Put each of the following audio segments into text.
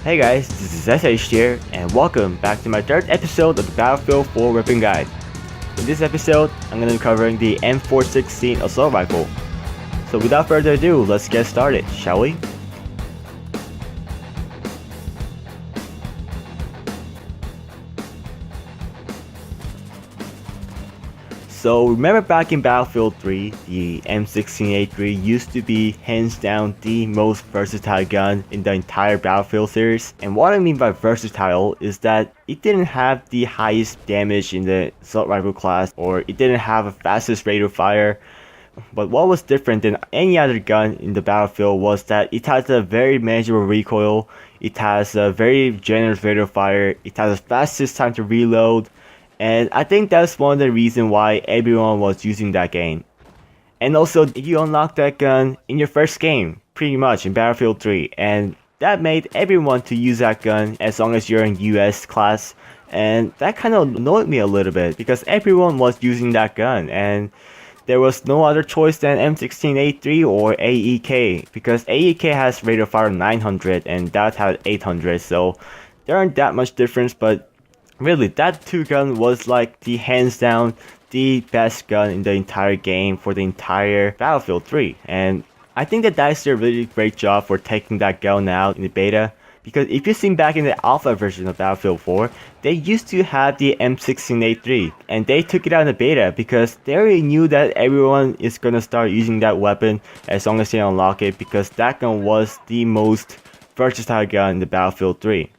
Hey guys, this is SH here, and welcome back to my third episode of the Battlefield 4 Weapon Guide. In this episode, I'm going to be covering the M416 assault rifle. So without further ado, let's get started, shall we? So remember back in Battlefield 3, the M16A3 used to be hands down the most versatile gun in the entire Battlefield series. And what I mean by versatile is that it didn't have the highest damage in the assault rifle class, or it didn't have a fastest rate of fire. But what was different than any other gun in the Battlefield was that it has a very manageable recoil, it has a very generous rate of fire, it has the fastest time to reload. And I think that's one of the reasons why everyone was using that gun. And also, you unlock that gun in your first game, pretty much in Battlefield 3. And that made everyone to use that gun as long as you're in US class. And that kind of annoyed me a little bit because everyone was using that gun. And there was no other choice than M16A3 or AEK. Because AEK has rate of fire 900 and that had 800. So there aren't that much difference, but really, that two gun was like the hands down the best gun in the entire game for the entire Battlefield 3. And I think that DICE did a really great job for taking that gun out in the beta. Because if you've seen back in the alpha version of Battlefield 4, they used to have the M16A3. And they took it out in the beta because they already knew that everyone is gonna start using that weapon as long as they unlock it. Because that gun was the most versatile gun in the Battlefield 3.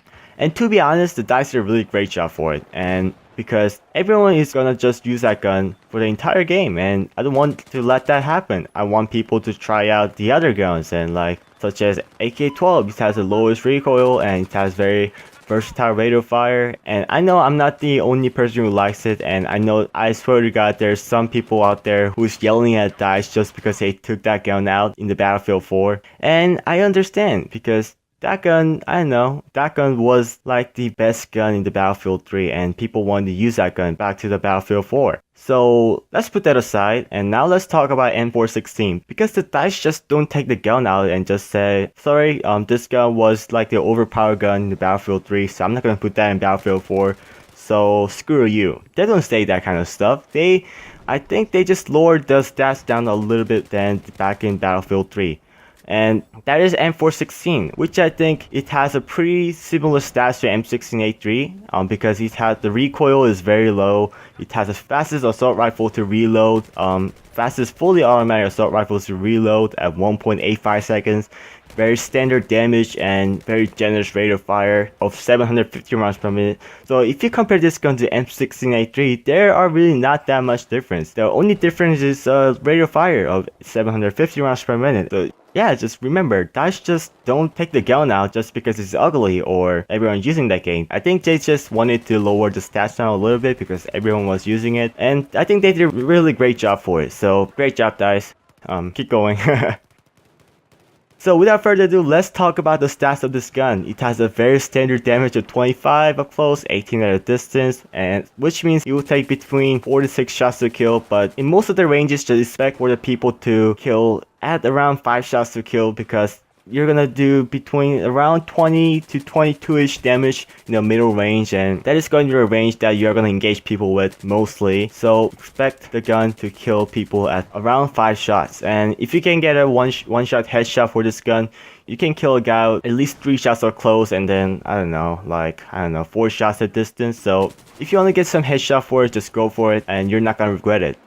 And to be honest, the DICE did a really great job for it, and because everyone is gonna just use that gun for the entire game, and I don't want to let that happen. I want people to try out the other guns, and like such as AK-12, it has the lowest recoil and it has very versatile rate of fire. And I know I'm not the only person who likes it, and I swear to God, there's some people out there who's yelling at DICE just because they took that gun out in the Battlefield 4, and I understand because that gun, I don't know, that gun was like the best gun in the Battlefield 3 and people wanted to use that gun back to the Battlefield 4. So let's put that aside and now let's talk about M416 because the DICE just don't take the gun out and just say, sorry, this gun was like the overpowered gun in the Battlefield 3, so I'm not gonna put that in Battlefield 4, so screw you. They don't say that kind of stuff. I think they just lowered the stats down a little bit than back in Battlefield 3. And that is M416, which I think it has a pretty similar stats to M16A3 because the recoil is very low. It has the fastest assault rifle to reload, fastest fully automatic assault rifles to reload at 1.85 seconds, very standard damage and very generous rate of fire of 750 rounds per minute. So if you compare this gun to M16A3, there are really not that much difference. The only difference is rate of fire of 750 rounds per minute. So yeah, just remember, DICE just don't take the gun out just because it's ugly or everyone's using that game. I think they just wanted to lower the stats down a little bit because everyone was using it. And I think they did a really great job for it. So great job, DICE. Keep going. So without further ado, let's talk about the stats of this gun. It has a very standard damage of 25 up close, 18 at a distance, and which means it will take between 4 to 6 shots to kill, but in most of the ranges, just expect for the people to kill at around 5 shots to kill because you're gonna do between around 20 to 22-ish damage in the middle range, and that is going to be a range that you're gonna engage people with mostly. So expect the gun to kill people at around 5 shots. And if you can get a one-shot headshot for this gun, you can kill a guy with at least 3 shots up close and then, 4 shots at distance. So if you only get some headshot for it, just go for it and you're not gonna regret it.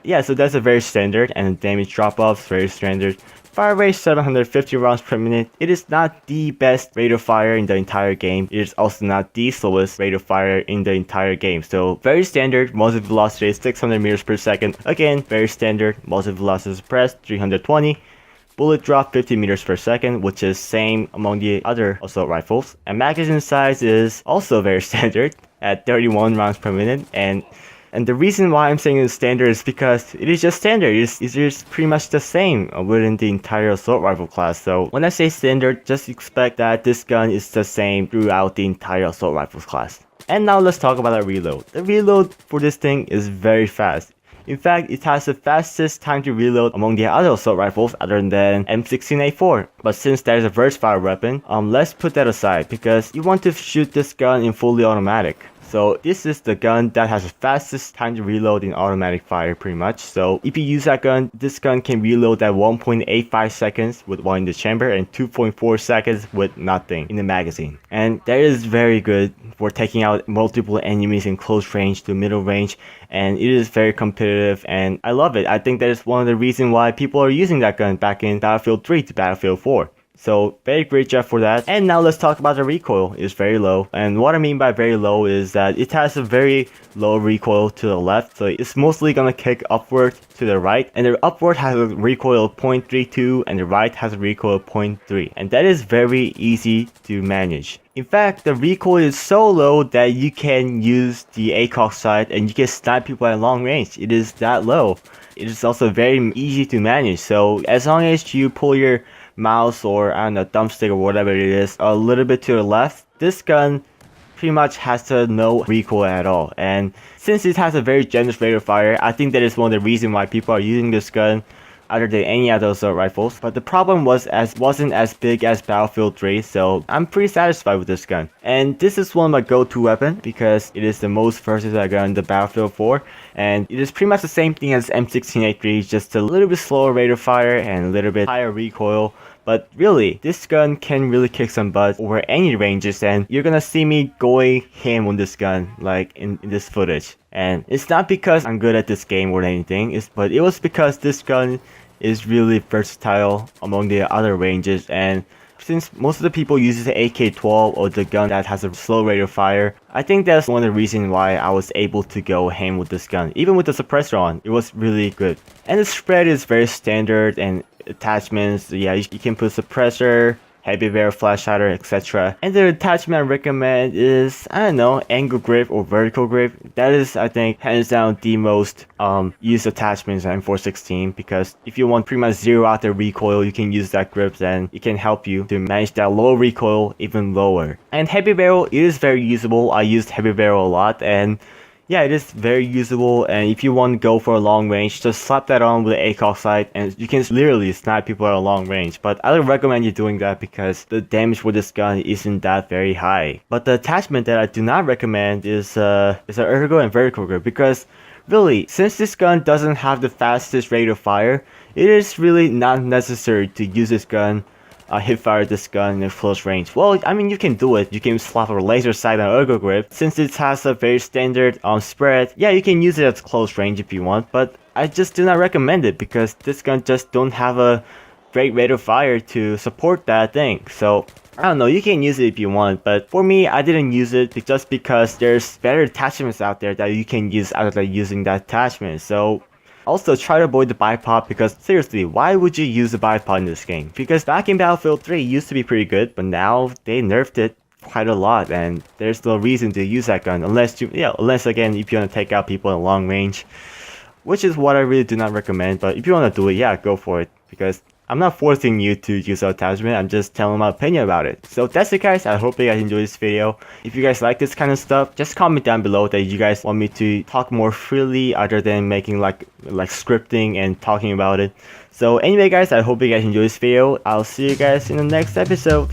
Yeah, so that's a very standard, and damage drop-offs, very standard. Fire rate 750 rounds per minute. It is not the best rate of fire in the entire game. It is also not the slowest rate of fire in the entire game. So very standard. Muzzle velocity is 600 meters per second. Again, very standard. Muzzle velocity suppressed 320. Bullet drop 50 meters per second, which is same among the other assault rifles. And magazine size is also very standard at 31 rounds per minute. And the reason why I'm saying it's standard is because it is just standard. It's just pretty much the same within the entire assault rifle class. So when I say standard, just expect that this gun is the same throughout the entire assault rifles class. And now let's talk about the reload. The reload for this thing is very fast. In fact, it has the fastest time to reload among the other assault rifles other than M16A4. But since that is a versatile weapon, let's put that aside because you want to shoot this gun in fully automatic. So this is the gun that has the fastest time to reload in automatic fire pretty much. So if you use that gun, this gun can reload at 1.85 seconds with one in the chamber and 2.4 seconds with nothing in the magazine. And that is very good for taking out multiple enemies in close range to middle range, and it is very competitive and I love it. I think that is one of the reasons why people are using that gun back in Battlefield 3 to Battlefield 4. So very great job for that. And now let's talk about the recoil. It's very low. And what I mean by very low is that it has a very low recoil to the left. So it's mostly gonna kick upward to the right. And the upward has a recoil of 0.32 and the right has a recoil of 0.3. And that is very easy to manage. In fact, the recoil is so low that you can use the ACOG sight and you can snipe people at long range. It is that low. It is also very easy to manage. So as long as you pull your mouse or I don't know, thumbstick or whatever it is a little bit to the left, this gun pretty much has no recoil at all. And since it has a very generous rate of fire, I think that is one of the reasons why people are using this gun other than any other assault rifles. But the problem wasn't as big as Battlefield 3, so I'm pretty satisfied with this gun. And this is one of my go-to weapons because it is the most versatile gun in the Battlefield 4, and it is pretty much the same thing as M16A3, just a little bit slower rate of fire and a little bit higher recoil. But really, this gun can really kick some butt over any ranges, and you're gonna see me going ham on this gun like in this footage. And it's not because I'm good at this game or anything, but it was because this gun is really versatile among the other ranges. And since most of the people use the AK-12 or the gun that has a slow rate of fire, I think that's one of the reasons why I was able to go ham with this gun. Even with the suppressor on, it was really good. And the spread is very standard, and attachments, yeah, you can put suppressor, heavy barrel flash hider, etc. And the attachment I recommend is, I don't know, angle grip or vertical grip. That is, I think, hands down the most used attachments in M416, because if you want pretty much zero out the recoil, you can use that grip and it can help you to manage that low recoil even lower. And heavy barrel, it is very usable. I used heavy barrel a lot, and yeah, it is very usable. And if you want to go for a long range, just slap that on with the ACOG sight and you can literally snipe people at a long range. But I don't recommend you doing that because the damage with this gun isn't that very high. But the attachment that I do not recommend is an ergo and vertical grip, because really, since this gun doesn't have the fastest rate of fire, it is really not necessary to use this gun hip fire this gun in close range. Well, I mean, you can do it. You can slap a laser sight on ergo grip. Since it has a very standard spread, yeah, you can use it at close range if you want, but I just do not recommend it because this gun just don't have a great rate of fire to support that thing. So I don't know, you can use it if you want, but for me, I didn't use it just because there's better attachments out there that you can use other than using that attachment. So also, try to avoid the bipod, because seriously, why would you use a bipod in this game? Because back in Battlefield 3, it used to be pretty good, but now they nerfed it quite a lot, and there's no reason to use that gun unless again, if you want to take out people in long range, which is what I really do not recommend. But if you want to do it, yeah, go for it, because I'm not forcing you to use an attachment, I'm just telling my opinion about it. So that's it, guys. I hope you guys enjoyed this video. If you guys like this kind of stuff, just comment down below that you guys want me to talk more freely other than making like scripting and talking about it. So anyway, guys, I hope you guys enjoyed this video. I'll see you guys in the next episode.